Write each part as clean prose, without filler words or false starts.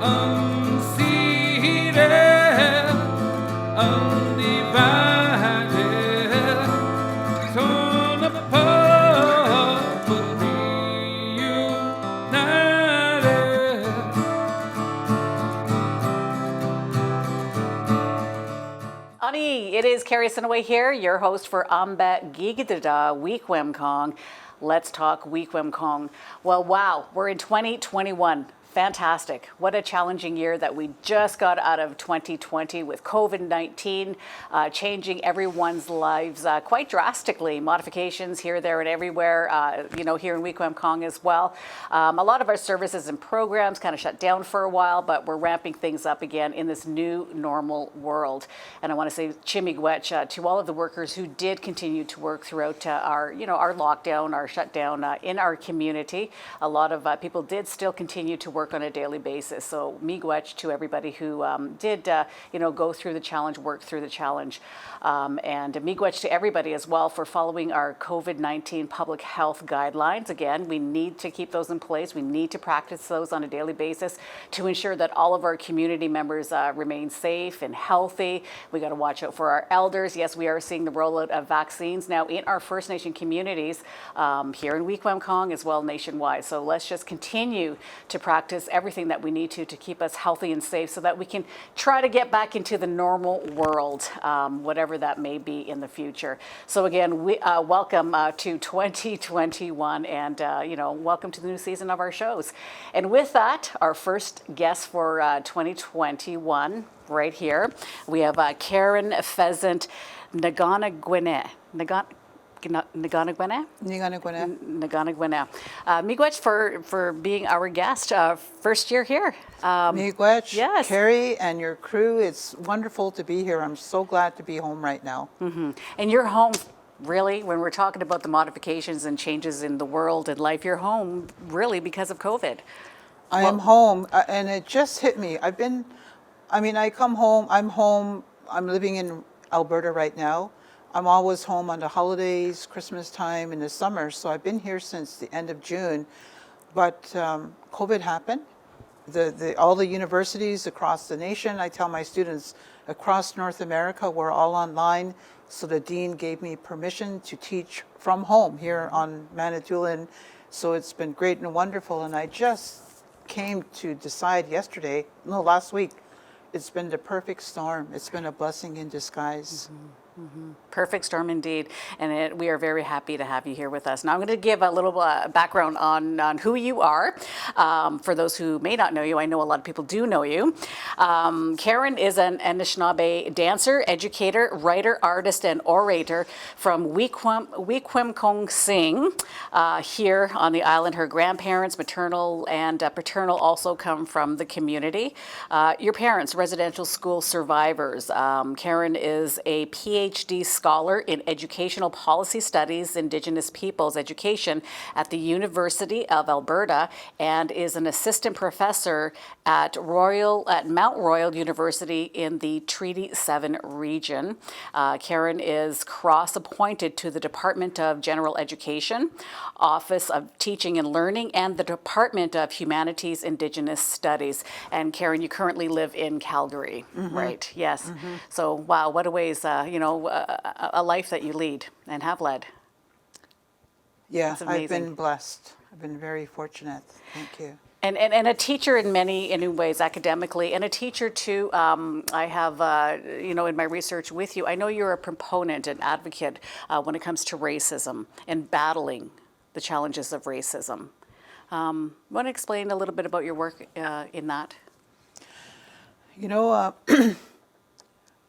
unseated, undivided, torn apart but reunited. Ani, it is Carrie Sinaway here, your host for Aambe Giigididaa Wiikwemkoong. Let's talk Wiikwemkoong. Well, wow, we're in 2021. Fantastic. What a challenging year that we just got out of 2020 with COVID-19 changing everyone's lives quite drastically. Modifications here, there, and everywhere, here in Wiikwemkoong as well. A lot of our services and programs kind of shut down for a while, but we're ramping things up again in this new normal world. And I want to say chimigwech to all of the workers who did continue to work throughout our lockdown, our shutdown in our community. A lot of people did still continue to work on a daily basis. So miigwech to everybody who did, go through the challenge, work through the challenge. And miigwech to everybody as well for following our COVID-19 public health guidelines. Again, we need to keep those in place. We need to practice those on a daily basis to ensure that all of our community members remain safe and healthy. We got to watch out for our elders. Yes, we are seeing the rollout of vaccines now in our First Nation communities here in Wiikwemkoong as well nationwide. So let's just continue to practice everything that we need to keep us healthy and safe so that we can try to get back into the normal world, whatever that may be in the future. So again, welcome to 2021 and, welcome to the new season of our shows. And with that, our first guest for 2021 right here, we have Karen Pheasant-Neganigwane. Neganigwane. Miigwech for being our guest. First year here. Miigwech, yes. Carrie and your crew, it's wonderful to be here. I'm so glad to be home right now. Mm-hmm. And you're home, really, when we're talking about the modifications and changes in the world and life, you're home really because of COVID. I am home, and it just hit me. I come home, I'm living in Alberta right now. I'm always home on the holidays, Christmas time, in the summer. So I've been here since the end of June. But COVID happened. All the universities across the nation, I tell my students across North America, we're all online. So the dean gave me permission to teach from home here on Manitoulin. So it's been great and wonderful. And I just came to decide last week, it's been the perfect storm. It's been a blessing in disguise. Mm-hmm. Mm-hmm. Perfect storm indeed, and we are very happy to have you here with us. Now I'm going to give a little background on who you are. For those who may not know you, I know a lot of people do know you. Karen is an Anishinaabe dancer, educator, writer, artist, and orator from Wiikwemkoong Sing here on the island. Her grandparents, maternal and paternal, also come from the community. Your parents, residential school survivors. Karen is a PhD scholar in Educational Policy Studies, Indigenous Peoples Education at the University of Alberta and is an assistant professor at Mount Royal University in the Treaty 7 region. Karen is cross-appointed to the Department of General Education, Office of Teaching and Learning, and the Department of Humanities, Indigenous Studies. And Karen, you currently live in Calgary, mm-hmm. right? Yes. Mm-hmm. So, wow, what a ways, a life that you lead and have led. Yeah, I've been blessed. I've been very fortunate. Thank you. And a teacher in many ways academically, and a teacher too. I have, in my research with you, I know you're a proponent and advocate when it comes to racism and battling the challenges of racism. Want to explain a little bit about your work in that?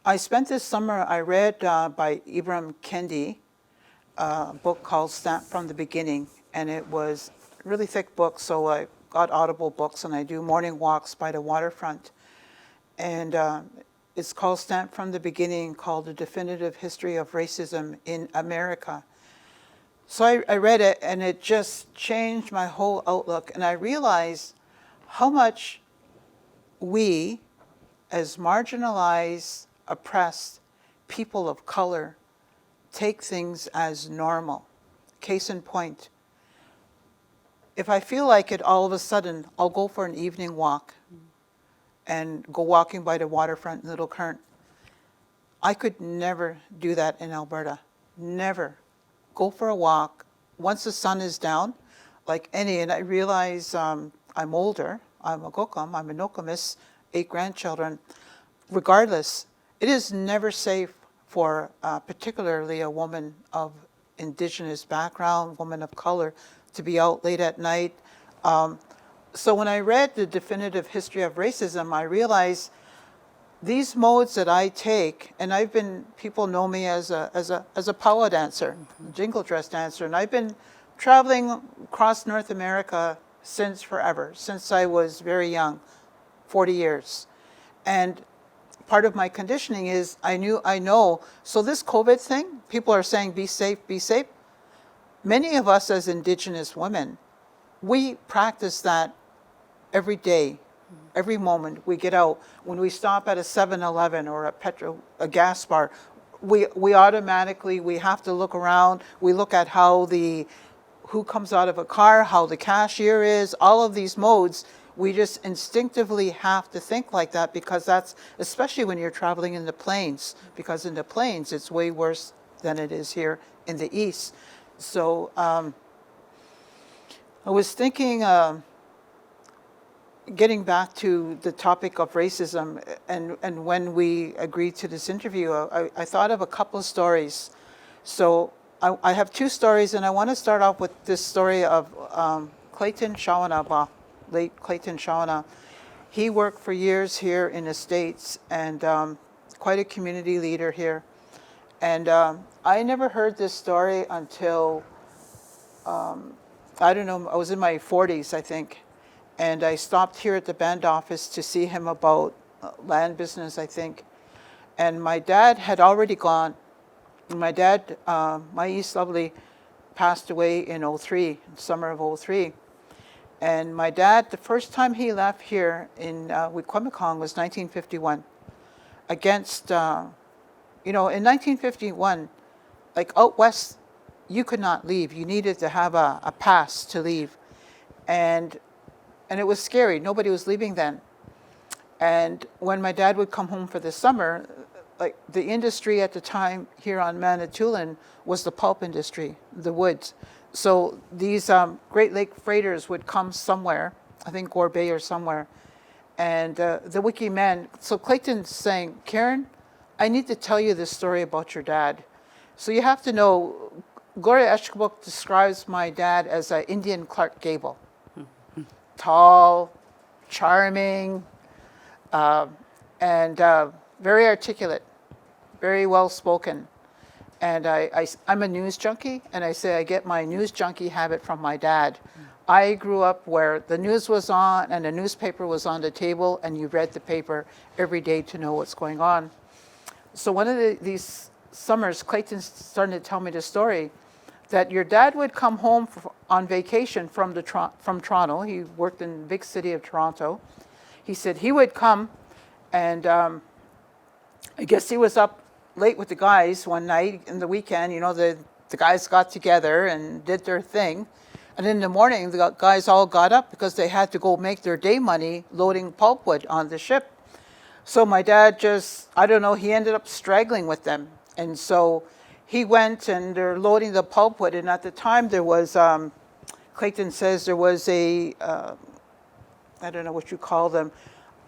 I spent this summer, I read by Ibram Kendi, a book called Stamped from the Beginning, and it was a really thick book, so I got Audible books and I do morning walks by the waterfront. And it's called Stamped from the Beginning, called The Definitive History of Racism in America. So I read it and it just changed my whole outlook, and I realized how much we, as marginalized, oppressed people of color, take things as normal. Case in point, if I feel like it, all of a sudden, I'll go for an evening walk. and go walking by the waterfront in Little Current. I could never do that in Alberta. Never. Go for a walk once the sun is down, like any, and I realize I'm older, I'm a Gokam, I'm a Nokomis, 8 grandchildren. Regardless, it is never safe for particularly a woman of Indigenous background, woman of color, to be out late at night. So when I read the definitive history of racism, I realized these modes that I take, and people know me as a powwow dancer, jingle dress dancer, and I've been traveling across North America since forever, since I was very young, 40 years. And part of my conditioning is I know, so this COVID thing, people are saying be safe, be safe. Many of us as Indigenous women, we practice that every day, every moment we get out. When we stop at a 7-Eleven or a gas bar, we automatically, we have to look around. We look at who comes out of a car, how the cashier is, all of these modes. We just instinctively have to think like that, because that's, especially when you're traveling in the plains, because in the plains it's way worse than it is here in the east. So I was thinking, getting back to the topic of racism, and when we agreed to this interview, I thought of a couple of stories. So I have 2 stories, and I want to start off with this story of Clayton Shawanaba, late Clayton Shawana. He worked for years here in the States, and quite a community leader here. And I never heard this story until, I don't know, I was in my 40s, I think. And I stopped here at the band office to see him about land business, I think. And my dad had already gone. My dad, my East Lovely, passed away in 03, summer of 03. And my dad, the first time he left here in Wiikwemkoong was 1951. Against, in 1951, like out west, you could not leave. You needed to have a pass to leave. And it was scary. Nobody was leaving then. And when my dad would come home for the summer, like the industry at the time here on Manitoulin was the pulp industry, the woods. So these Great Lake freighters would come somewhere, I think Gore Bay or somewhere, and the Wiki men. So Clayton's saying, Karen, I need to tell you this story about your dad. So you have to know, Gloria Eshkabuk describes my dad as an Indian Clark Gable. Tall, charming, and very articulate, very well spoken. And I'm a news junkie, and I say I get my news junkie habit from my dad. I grew up where the news was on and the newspaper was on the table, and you read the paper every day to know what's going on. So one of these summers, Clayton's starting to tell me the story that your dad would come home on vacation from Toronto. He worked in the big city of Toronto. He said he would come, and I guess he was up late with the guys one night in the weekend. The guys got together and did their thing. And in the morning, the guys all got up because they had to go make their day money loading pulpwood on the ship. So my dad he ended up straggling with them. And so he went, and they're loading the pulpwood. And at the time there was, Clayton says there was I don't know what you call them,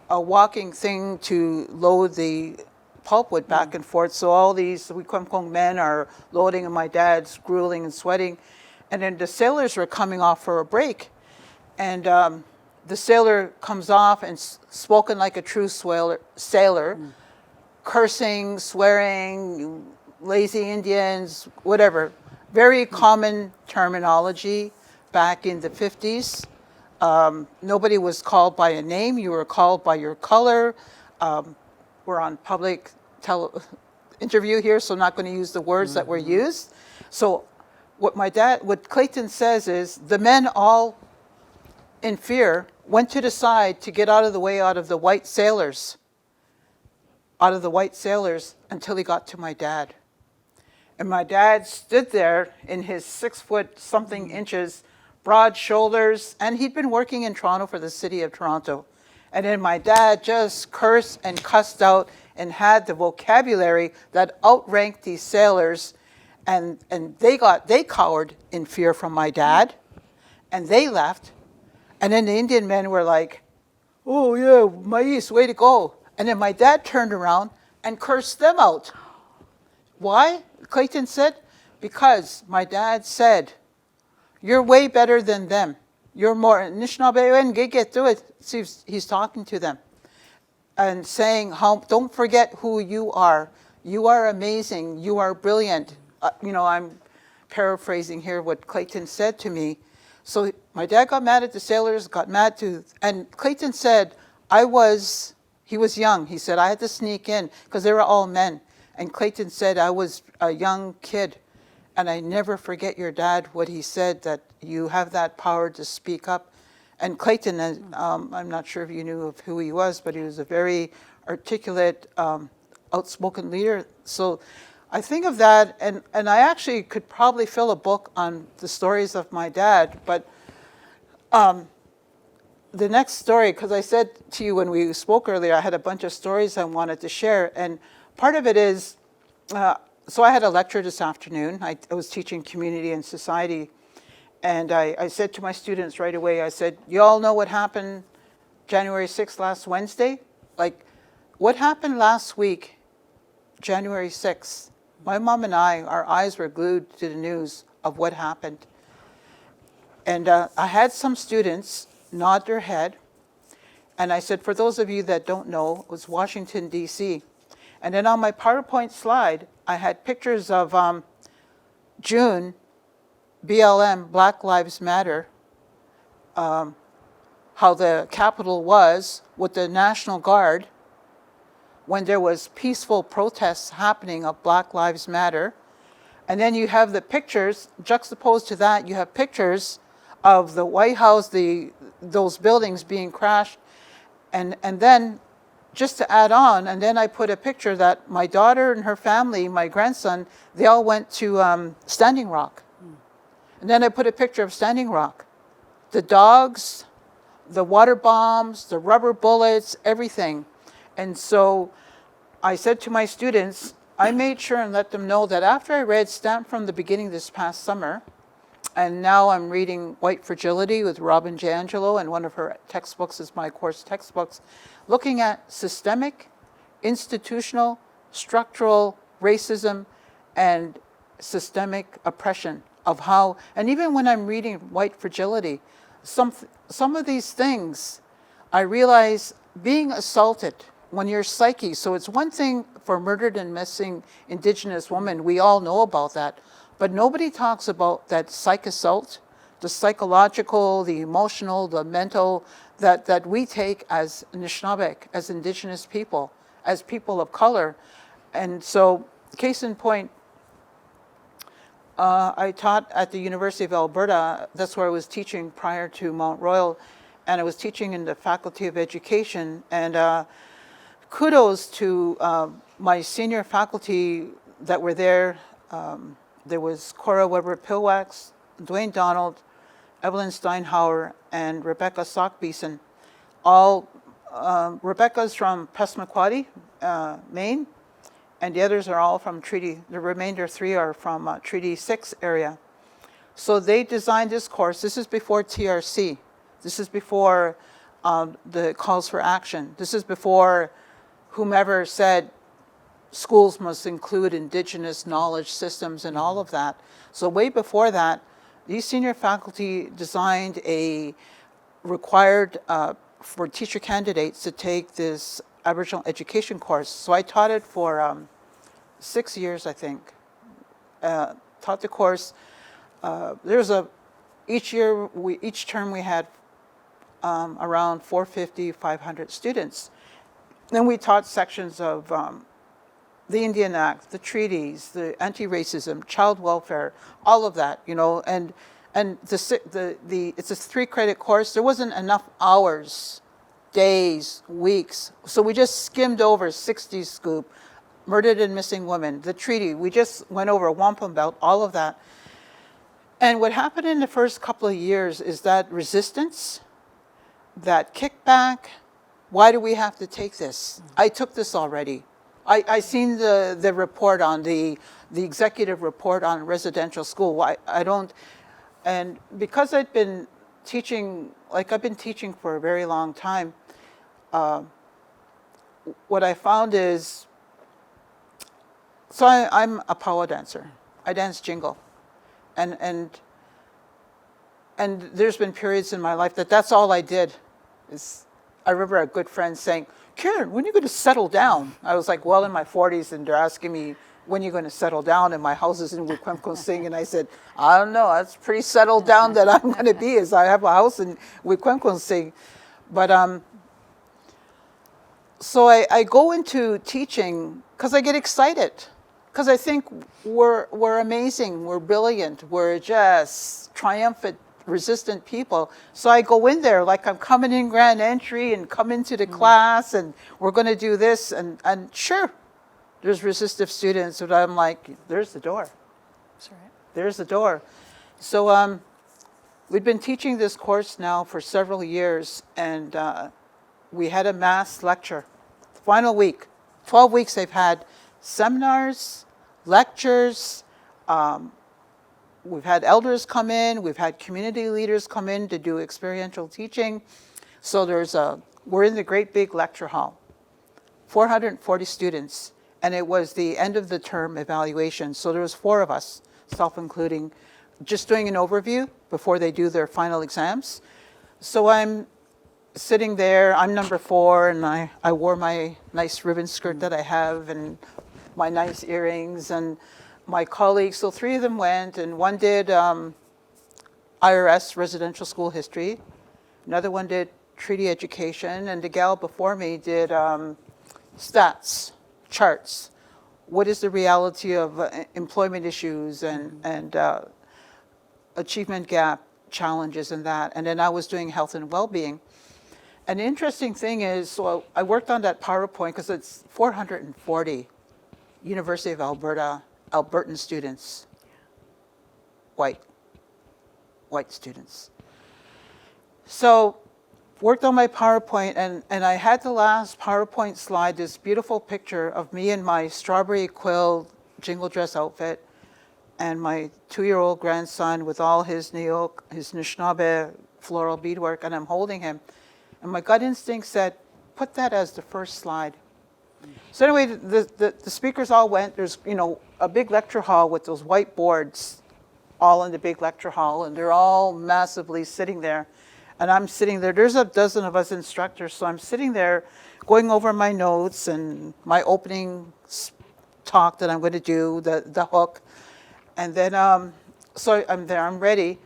a walking thing to load the pulpwood back and forth. So all these Wiikwemkoong men are loading, and my dad's grueling and sweating. And then the sailors were coming off for a break. And the sailor comes off and spoken like a true sailor, cursing, swearing, lazy Indians, whatever. Very common terminology back in the 50s. Nobody was called by a name. You were called by your color. We're on public interview here, so I'm not going to use the words that were used. So what Clayton says is the men all in fear went to the side to get out of the way out of the white sailors until he got to my dad. And my dad stood there in his 6 foot something inches, broad shoulders, and he'd been working in Toronto for the city of Toronto. And then my dad just cursed and cussed out and had the vocabulary that outranked these sailors. And they cowered in fear from my dad, and they left. And then the Indian men were like, oh yeah, Mais, way to go. And then my dad turned around and cursed them out. Why? Clayton said, because my dad said, you're way better than them. You're more, Anishinaabe, and get through it. See, he's talking to them and saying, don't forget who you are. You are amazing. You are brilliant. I'm paraphrasing here what Clayton said to me. So my dad got mad at the sailors, and Clayton said, he was young. He said, I had to sneak in because they were all men. And Clayton said, I was a young kid. And I never forget your dad, what he said, that you have that power to speak up. And Clayton, I'm not sure if you knew of who he was, but he was a very articulate, outspoken leader. So I think of that, and I actually could probably fill a book on the stories of my dad. But the next story, because I said to you when we spoke earlier, I had a bunch of stories I wanted to share. And part of it is, so I had a lecture this afternoon. I was teaching community and society. And I said to my students right away, I said, you all know what happened January 6th last Wednesday? Like, what happened last week, January 6th? My mom and our eyes were glued to the news of what happened. And I had some students nod their head. And I said, for those of you that don't know, it was Washington, D.C. And then on my PowerPoint slide, I had pictures of June, BLM, Black Lives Matter, how the Capitol was with the National Guard when there was peaceful protests happening of Black Lives Matter. And then you have the pictures, juxtaposed to that, you have pictures of the White House, those buildings being crashed. And then, just to add on, and then I put a picture that my daughter and her family, my grandson, they all went to Standing Rock. And then I put a picture of Standing Rock. The dogs, the water bombs, the rubber bullets, everything. And so I said to my students, I made sure and let them know that after I read Stamped from the Beginning this past summer, and now I'm reading White Fragility with Robin J. Angelo, and one of her textbooks is my course textbooks, looking at systemic, institutional, structural racism and systemic oppression of how, and even when I'm reading White Fragility, some of these things, I realize being assaulted when your psyche, so it's one thing for murdered and missing Indigenous women, we all know about that, but nobody talks about that psych assault, the psychological, the emotional, the mental, that we take as Anishinaabe, as Indigenous people, as people of color. And so, case in point, I taught at the University of Alberta. That's where I was teaching prior to Mount Royal, and I was teaching in the Faculty of Education. And kudos to my senior faculty that were there. There was Cora Weber-Pilwax, Dwayne Donald, Evelyn Steinhauer, and Rebecca Sockbeeson. Rebecca's from Passamaquoddy, Maine, and the others are all from the remainder three are from Treaty 6 area. So they designed this course. This is before TRC. This is before the calls for action. This is before whomever said schools must include Indigenous knowledge systems and all of that. So way before that, these senior faculty designed a required for teacher candidates to take this Aboriginal education course. So I taught it for 6 years, I think. Taught the course. Each term we had around 450, 500 students. Then we taught sections of the Indian Act, the treaties, the anti-racism, child welfare, all of that, and it's a 3-credit course. There wasn't enough hours, days, weeks, so we just skimmed over 60 Scoop, Murdered and Missing Women, the treaty. We just went over wampum belt, all of that. And what happened in the first couple of years is that resistance, that kickback, why do we have to take this? I took this already. I seen the report on the executive report on residential school. I don't, and because I've been teaching, like I've been teaching for a very long time, what I found is, so I'm a power dancer. I dance jingle. And there's been periods in my life that's all I did. I remember a good friend saying, Karen, when are you going to settle down? I was like, well, in my 40s, and they're asking me, when are you going to settle down? And my house is in Wiikwemkoong, and I said, I don't know, that's pretty settled down that I'm going to be, is I have a house in Wiikwemkoong. But so I go into teaching because I get excited, because I think we're amazing, we're brilliant, we're just triumphant, resistant people. So I go in there like I'm coming in grand entry and come into the class and we're going to do this. And sure, there's resistive students, but I'm like, there's the door. That's right. There's the door. So we've been teaching this course now for several years, and we had a mass lecture. Final week, 12 weeks they've had seminars, lectures, we've had elders come in, we've had community leaders come in to do experiential teaching. So we're in the great big lecture hall, 440 students, and it was the end of the term evaluation. So there was 4 of us, self-including, just doing an overview before they do their final exams. So I'm sitting there, I'm number 4, and I wore my nice ribbon skirt that I have and my nice earrings, and my colleagues, so 3 of them went, and one did IRS, residential school history, another one did treaty education, and the gal before me did stats, charts. What is the reality of employment issues and achievement gap challenges and that, and then I was doing health and well-being. And the interesting thing is, so I worked on that PowerPoint because it's 440 University of Alberta, Albertan students, white students. So worked on my PowerPoint, and I had the last PowerPoint slide, this beautiful picture of me in my strawberry quill jingle dress outfit, and my 2-year-old grandson with all his Anishinaabe floral beadwork, and I'm holding him. And my gut instinct said, put that as the first slide. So anyway, the speakers all went. There's, a big lecture hall with those white boards all in the big lecture hall, and they're all massively sitting there. And I'm sitting there. There's a dozen of us instructors, so I'm sitting there going over my notes and my opening talk that I'm going to do, the hook. And then, so I'm there, I'm ready.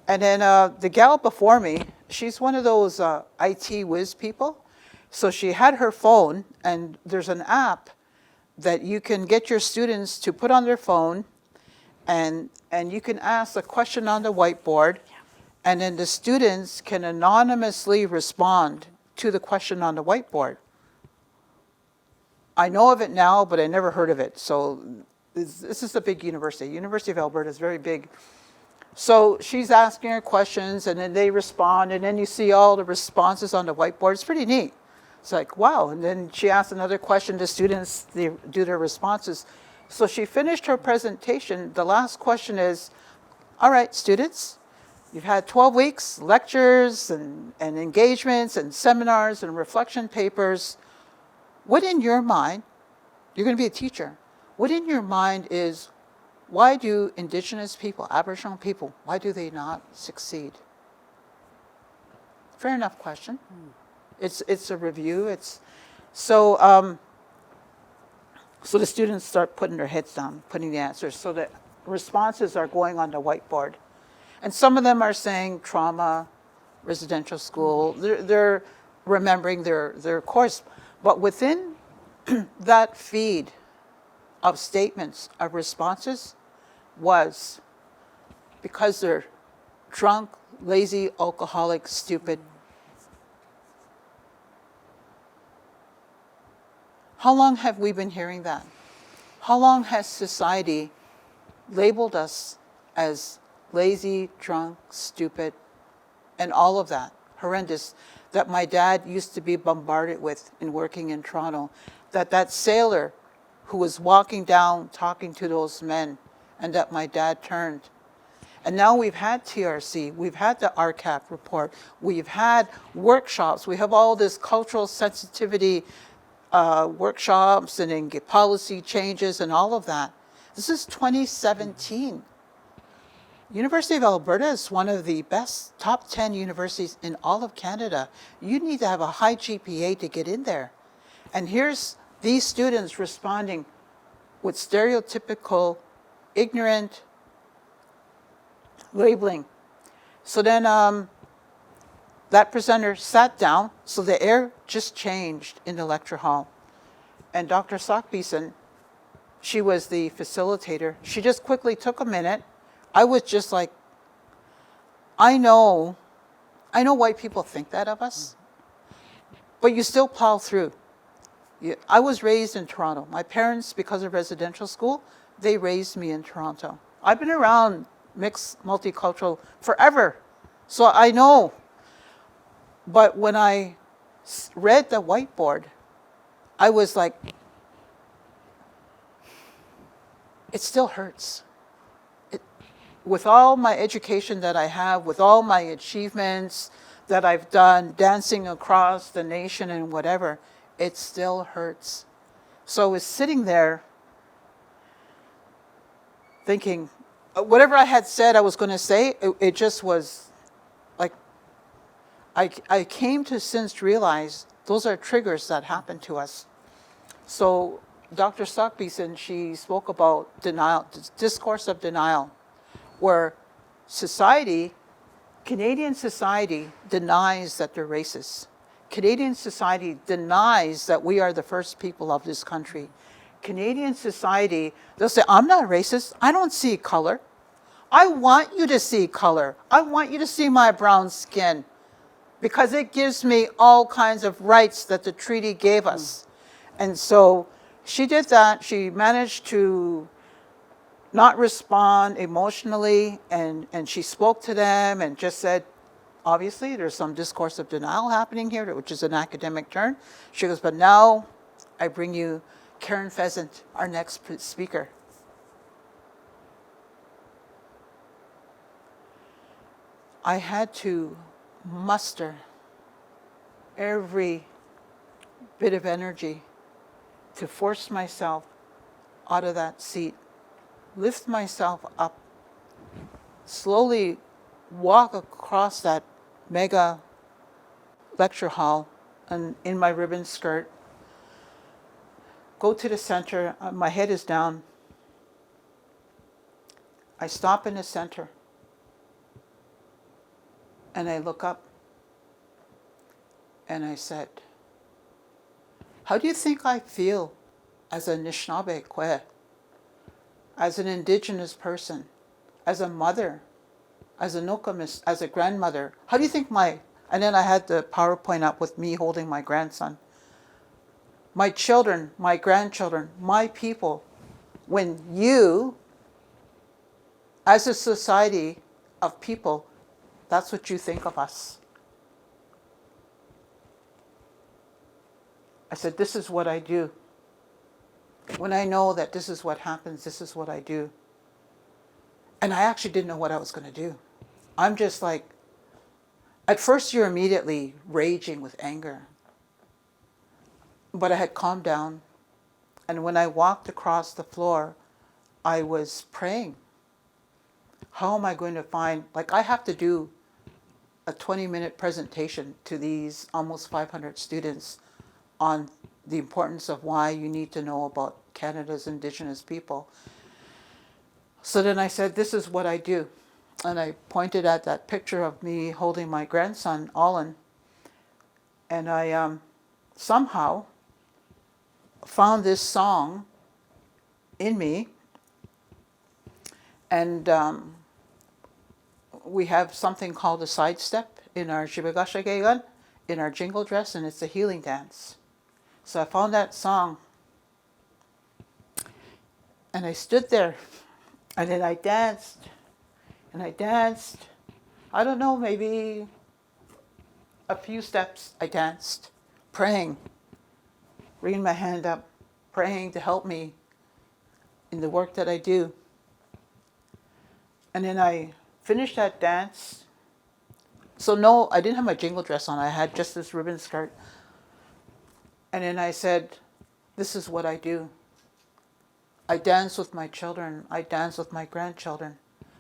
And then the gal before me, she's one of those IT whiz people. So she had her phone, and there's an app that you can get your students to put on their phone, and you can ask a question on the whiteboard, and then the students can anonymously respond to the question on the whiteboard. I know of it now, but I never heard of it. So this is a big university. University of Alberta is very big. So she's asking her questions, and then they respond, and then you see all the responses on the whiteboard. It's pretty neat. It's like, wow. And then she asked another question to students, they do their responses. So she finished her presentation. The last question is, all right, students, you've had 12 weeks, lectures and engagements and seminars and reflection papers. What in your mind, you're going to be a teacher, what in your mind is, why do Indigenous people, Aboriginal people, why do they not succeed? Fair enough question. It's a review. So the students start putting their heads down, putting the answers. So the responses are going on the whiteboard. And some of them are saying trauma, residential school. They're remembering their course. But within that feed of statements, of responses, was because they're drunk, lazy, alcoholic, stupid. How long have we been hearing that? How long has society labeled us as lazy, drunk, stupid, and all of that? Horrendous. that my dad used to be bombarded with in working in Toronto, that sailor who was walking down talking to those men, and that my dad turned. And now we've had TRC, we've had the RCAP report, we've had workshops, we have all this cultural sensitivity workshops and then policy changes and all of that. This is 2017. University of Alberta is one of the best top 10 universities in all of Canada. You need to have a high GPA to get in there. And here's these students responding with stereotypical, ignorant labeling. So then that presenter sat down, so the air just changed in the lecture hall. And Dr. Sakbison, she was the facilitator. She just quickly took a minute. I was just like, I know white people think that of us, but you still plow through. I was raised in Toronto. My parents, because of residential school, they raised me in Toronto. I've been around mixed multicultural forever, so I know. But when I read the whiteboard, I was like, it still hurts. With all my education that I have, with all my achievements that I've done, dancing across the nation and whatever, it still hurts. So I was sitting there thinking, whatever I had said I was going to say, it just was like, I came to since realize those are triggers that happen to us. So Dr. Sakbison, she spoke about denial, discourse of denial, where society, Canadian society denies that they're racist. Canadian society denies that we are the first people of this country. Canadian society, they'll say, I'm not racist, I don't see color. I want you to see color. I want you to see my brown skin because it gives me all kinds of rights that the treaty gave us. And so she did that. She managed to not respond emotionally, and she spoke to them and just said, obviously, there's some discourse of denial happening here, which is an academic term. She goes, but now I bring you Karen Pheasant, our next speaker. I had to muster every bit of energy to force myself out of that seat, lift myself up, slowly walk across that mega lecture hall and in my ribbon skirt, go to the center, my head is down. I stop in the center and I look up and I said, how do you think I feel as a Anishinaabe Kwe, as an Indigenous person, as a mother, as a Nokomis, as a grandmother? How do you think and then I had the PowerPoint up with me holding my grandson. My children, my grandchildren, my people, when you, as a society of people, that's what you think of us. I said, this is what I do. When I know that this is what happens, this is what I do. And I actually didn't know what I was going to do. I'm just like, at first you're immediately raging with anger. But I had calmed down. And when I walked across the floor, I was praying. How am I going to find, I have to do a 20-minute presentation to these almost 500 students on the importance of why you need to know about Canada's Indigenous people. So then I said, this is what I do. And I pointed at that picture of me holding my grandson, Olin. And I somehow found this song in me. And we have something called a sidestep in our Shibagashagegan, in our jingle dress, and it's a healing dance. So I found that song, and I stood there, and then I danced, and I danced. I don't know, maybe a few steps, I danced, praying, bringing my hand up, praying to help me in the work that I do. And then I finished that dance. So no, I didn't have my jingle dress on. I had just this ribbon skirt. And then I said, this is what I do. I dance with my children. I dance with my grandchildren.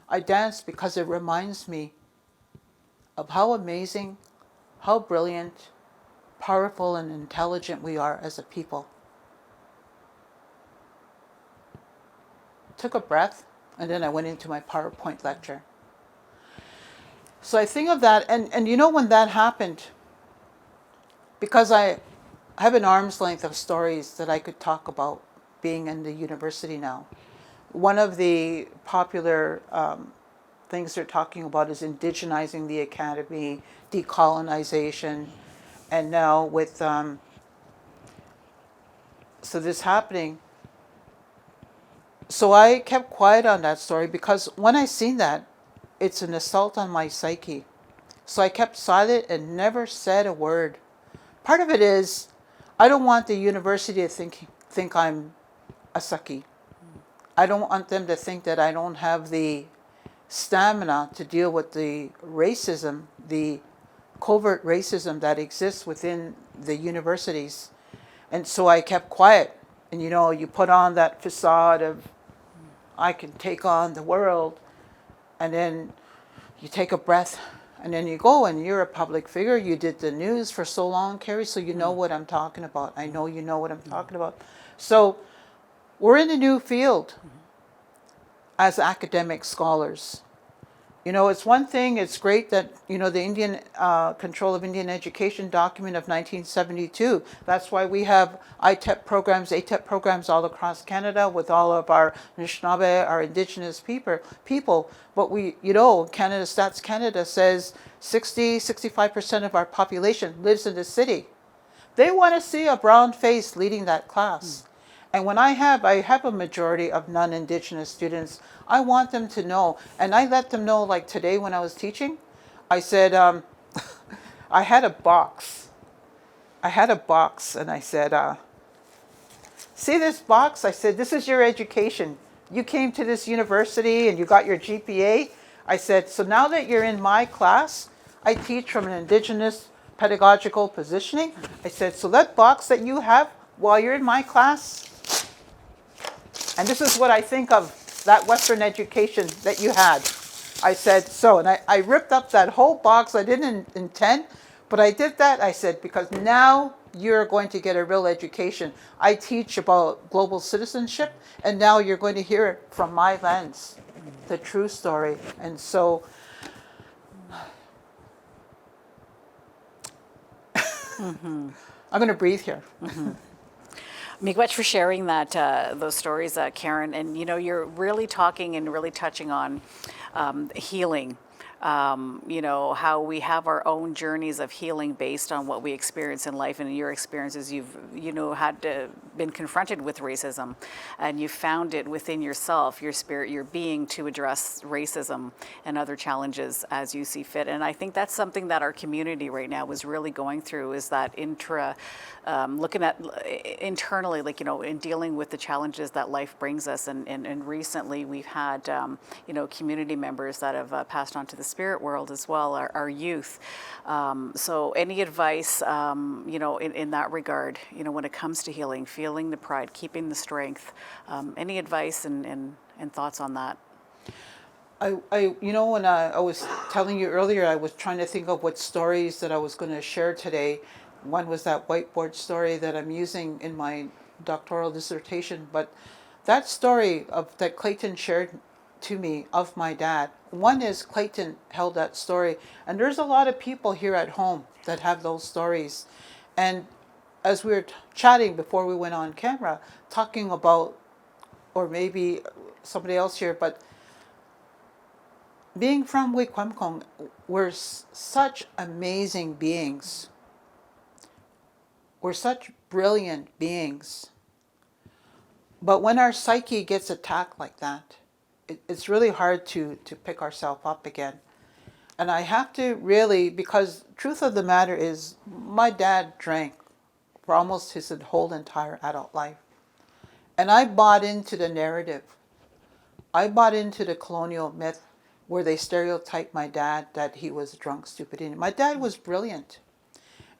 I dance because it reminds me of how amazing, how brilliant, powerful, and intelligent we are as a people. Took a breath, and then I went into my PowerPoint lecture. So I think of that, and you know when that happened, because I have an arm's length of stories that I could talk about being in the university now. One of the popular things they're talking about is indigenizing the academy, decolonization, and now with so this happening. So I kept quiet on that story because when I seen that, it's an assault on my psyche. So I kept silent and never said a word. Part of it is I don't want the university to think I'm a sucky. I don't want them to think that I don't have the stamina to deal with the racism, the covert racism that exists within the universities. And so I kept quiet. And you know, you put on that facade of I can take on the world, and then you take a breath, and then you go, and you're a public figure. You did the news for so long, Carrie, so you know what I'm talking about. I know you know what I'm talking about. So we're in a new field as academic scholars. You know, it's one thing, it's great that, you know, the Indian Control of Indian Education document of 1972, that's why we have ITEP programs, ATEP programs all across Canada with all of our Anishinaabe, our Indigenous people. But we, you know, Canada, Stats Canada says 65% of our population lives in the city. They want to see a brown face leading that class. And when I have a majority of non-Indigenous students, I want them to know, and I let them know, like today when I was teaching, I said, I had a box. And I said, see this box? I said, this is your education. You came to this university and you got your GPA. I said, so now that you're in my class, I teach from an Indigenous pedagogical positioning. I said, so that box that you have while you're in my class, and this is what I think of that Western education that you had. I said, so, and I ripped up that whole box. I didn't intend, but I did that. I said, because now you're going to get a real education. I teach about global citizenship, and now you're going to hear it from my lens, the true story. And so, I'm going to breathe here. Miigwech for sharing that those stories, Karen. And you know, you're really talking and really touching on healing. You know, how we have our own journeys of healing based on what we experience in life. And in your experiences, you've, you know, been confronted with racism, and you found it within yourself, your spirit, your being, to address racism and other challenges as you see fit. And I think that's something that our community right now is really going through, is that looking at internally, like, you know, in dealing with the challenges that life brings us. And recently we've had, you know, community members that have passed on to the spirit world as well, our youth. So any advice, you know, in that regard, you know, when it comes to healing, feeling the pride, keeping the strength, any advice and thoughts on that? You know, when I was telling you earlier, I was trying to think of what stories that I was going to share today. One was that whiteboard story that I'm using in my doctoral dissertation, but that story that Clayton shared to me of my dad, one is Clayton held that story, and there's a lot of people here at home that have those stories. And as we were chatting before we went on camera, talking about, or maybe somebody else here, but being from Wiikwemkoong, we're such amazing beings. We're such brilliant beings. But when our psyche gets attacked like that, it's really hard to pick ourselves up again. And I have to really, because truth of the matter is, my dad drank for almost his whole entire adult life. And I bought into the narrative. I bought into the colonial myth where they stereotyped my dad that he was drunk, stupid. And my dad was brilliant.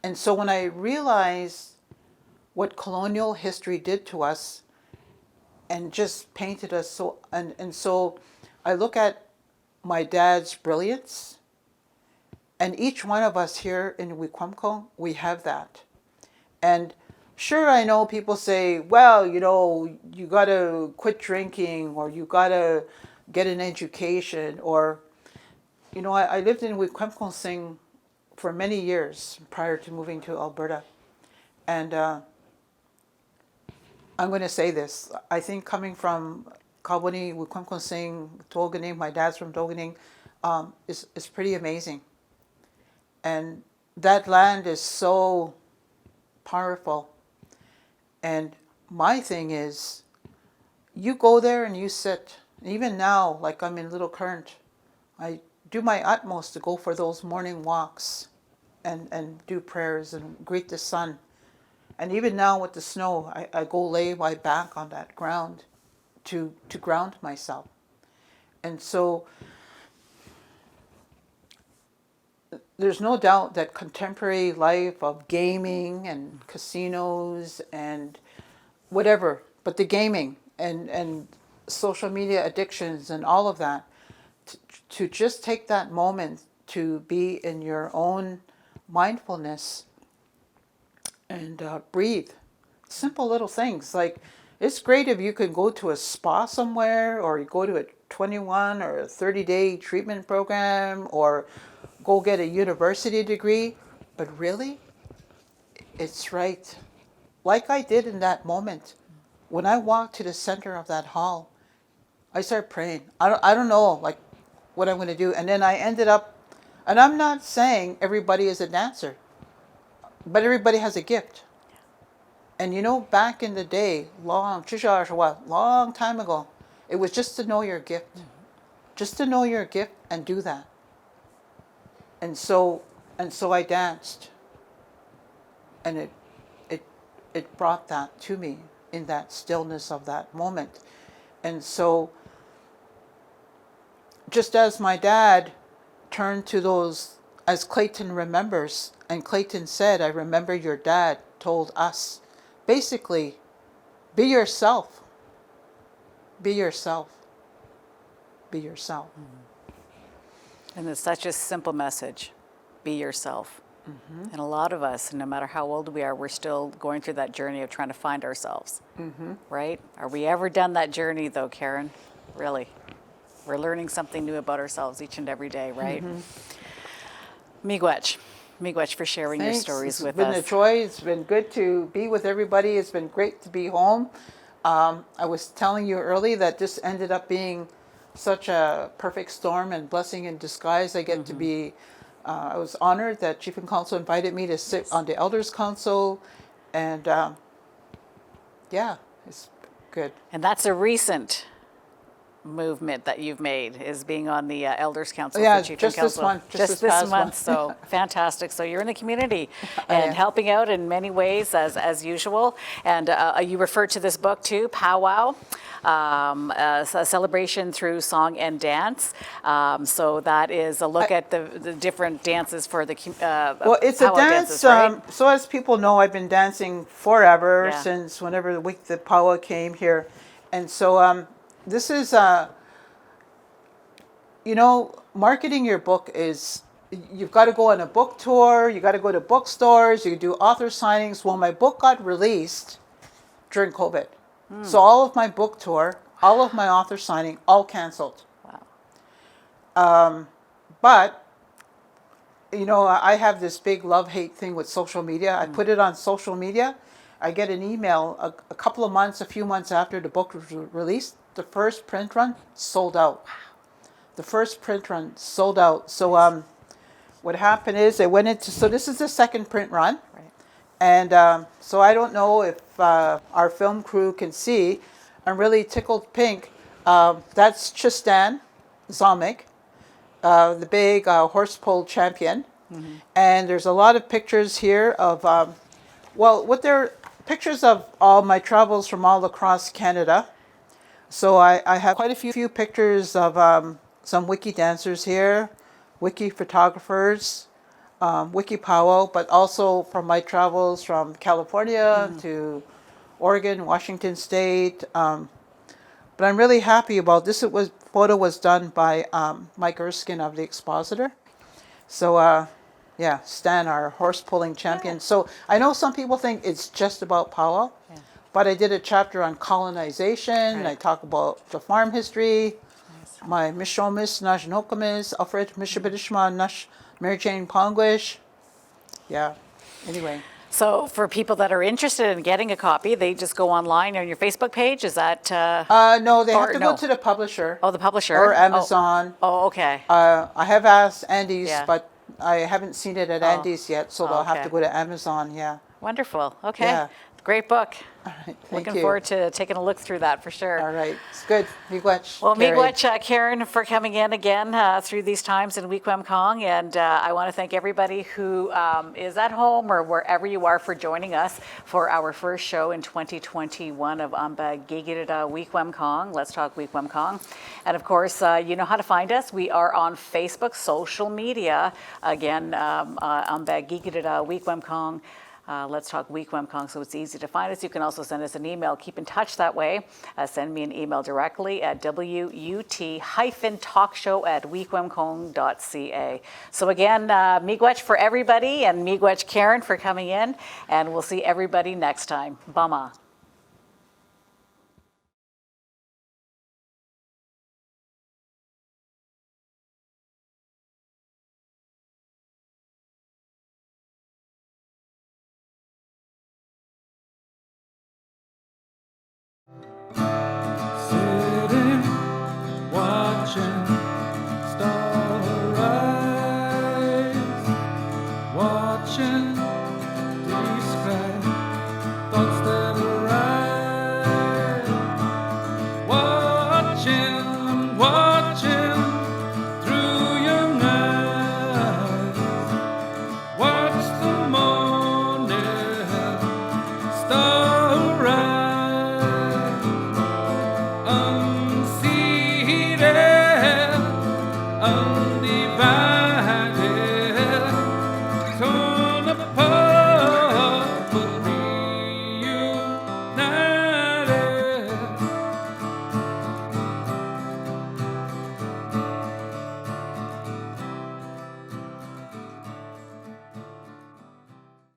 And so when I realized what colonial history did to us and just painted us so, and so I look at my dad's brilliance, and each one of us here in Wiikwemkoong, we have that. And sure, I know people say, well, you got to quit drinking, or you got to get an education, or, I lived in Wiikwemkoong for many years prior to moving to Alberta. And I'm going to say this. I think coming from Kaboni, Wiikwemkoong, Toganing, my dad's from Toganing, is pretty amazing. And that land is so powerful. And my thing is, you go there and you sit. Even now, like I'm in Little Current, I do my utmost to go for those morning walks and do prayers and greet the sun. And even now with the snow, I go lay my back on that ground to ground myself. And so there's no doubt that contemporary life of gaming and casinos and whatever, but the gaming and social media addictions and all of that, to just take that moment to be in your own mindfulness and breathe. Simple little things. Like, it's great if you can go to a spa somewhere, or you go to a 21 or a 30-day treatment program, or go get a university degree. But really, it's right. Like I did in that moment. When I walked to the center of that hall, I started praying. I don't know, like, what I'm going to do. And then I ended up, and I'm not saying everybody is a dancer, but everybody has a gift. And back in the day, long time ago, it was just to know your gift. Just to know your gift and do that. And so I danced. And it brought that to me in that stillness of that moment. And so just as my dad turned to those, as Clayton remembers, and Clayton said, I remember your dad told us, basically, be yourself. Be yourself. Be yourself. And it's such a simple message. Be yourself. And a lot of us, no matter how old we are, we're still going through that journey of trying to find ourselves. Right? Are we ever done that journey, though, Karen? Really? We're learning something new about ourselves each and every day, right? Miigwech for sharing your stories with us. It's been a joy. It's been good to be with everybody. It's been great to be home. I was telling you early that this ended up being such a perfect storm and blessing in disguise. I get to be, I was honored that Chief and Council invited me to sit on the Elders Council. And yeah, it's good. And that's a recent movement that you've made, is being on the Elders Council Yeah, for Chief just and this Council. month, just this this past month. month. So fantastic. So you're in the community I and am. helping out in many ways as usual. And you referred to this book too, Powwow. A celebration through song and dance. So that is a look at the different dances for the Well, it's a powwow dance. dances, right? So as people know, I've been dancing forever, Yeah. since whenever the week the powwow came here, and so this is marketing your book is, you've got to go on a book tour. You got to go to bookstores. You do author signings. Well, my book got released during COVID, so all of my book tour, all of my author signing, all canceled. Wow. But I have this big love-hate thing with social media. I put it on social media. I get an email a few months after the book was released. The first print run sold out. The first print run sold out. So what happened is I went into, so this is the second print run. Right. And so I don't know if our film crew can see. I'm really tickled pink. That's Tristan Zalmick. the big horse pull champion. And there's a lot of pictures here of, well, what they're pictures of all my travels from all across Canada. So I have quite a few pictures of some wiki dancers here, wiki photographers, wiki powwow, but also from my travels from California to Oregon, Washington State. But I'm really happy about this. Photo was done by Mike Erskine of the Expositor. So yeah, Stan, our horse pulling champion. So I know some people think it's just about powwow, but I did a chapter on colonization. Right. I talk about the farm history. My Mishomis, Nash Nokomis, Alfred Mishabidishma, Nash Mary Jane Pongwish. Yeah. Anyway. So for people that are interested in getting a copy, they just go online on your Facebook page. Is that? No, they have Or to no. go to the publisher. Oh, the publisher. Or Amazon. Oh, okay. I have asked Andy's, Yeah. but I haven't seen it at Andy's yet, so they'll have okay. to go to Amazon. Yeah. Wonderful. Okay. Yeah. Great book. All right. Thank Looking you. forward to taking a look through that for sure. All right. It's good. Miigwech. Well, Carrie. miigwech, Karen, for coming in again through these times in Wiikwemkoong. And I want to thank everybody who is at home or wherever you are for joining us for our first show in 2021 of Aambe Giigididaa Wiikwemkoong. Let's talk Wiikwemkoong. And of course, you know how to find us. We are on Facebook, social media. Again, Aambe Giigididaa Wiikwemkoong. Let's talk Wiikwemkoong, so it's easy to find us. You can also send us an email. Keep in touch that way. Send me an email directly at wut-talkshow@wiikwemkoong.ca. So again, miigwech for everybody, and miigwech Karen for coming in, and we'll see everybody next time. Bama. Sitting, watching